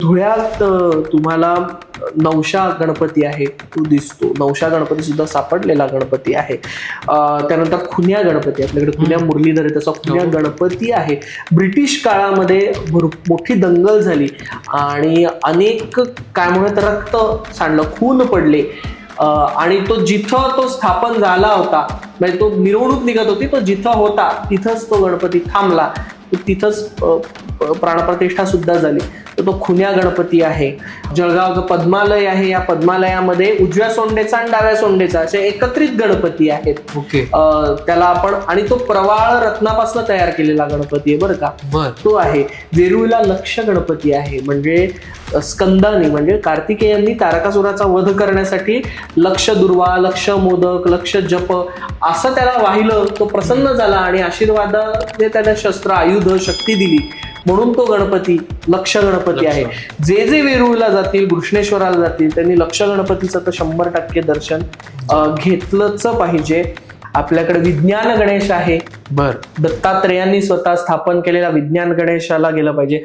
धुळ्यात तुम्हाला नवशा गणपती आहे तो दिसतो. नवशा गणपती सुद्धा सापडलेला गणपती आहे. त्यानंतर खुन्या गणपती, आपल्याकडे खुन्या मुरलीधर आहे तसा खुन्या गणपती आहे. ब्रिटिश काळामध्ये मोठी दंगल झाली आणि अनेक काय म्हणत रक्त सांडलं, खून पडले आणि तो जिथं तो स्थापन झाला होता, म्हणजे तो मिरवणूक निघत होती, तो जिथं होता तिथंच तो गणपती थांबला, तिथंच प्राणप्रतिष्ठा सुद्धा झाली. तर तो खुन्या गणपती आहे. जळगाव पद्मालय आहे, या पद्मालयामध्ये उजव्या सोंडेचा आणि डाव्या सोंडेचा असे एकत्रित गणपती आहेत. ओके. त्याला आपण, आणि तो प्रवाळ रत्नापासून तयार केलेला गणपती आहे बरं का, तो आहे. वेरूळला लक्ष गणपती आहे, म्हणजे स्कंदानी म्हणजे कार्तिकेयांनी तारकासुराचा वध करण्यासाठी लक्ष दुर्वा, लक्ष मोदक, लक्ष जप असं त्याला वाहिलं, तो प्रसन्न झाला आणि आशीर्वादाने त्याला शस्त्र, आयुध, शक्ती दिली, म्हणून तो गणपती लक्ष गणपती आहे. जे जे वेरूळला जातील, घृष्णेश्वराला जातील, त्यांनी लक्ष गणपतीचं तर 100% दर्शन घेतलंच पाहिजे. आपल्याकडे विज्ञान गणेश आहे. दत्तात्रेयांनी स्वतः स्थापन केलेला विज्ञान गणेशाला गेलं पाहिजे.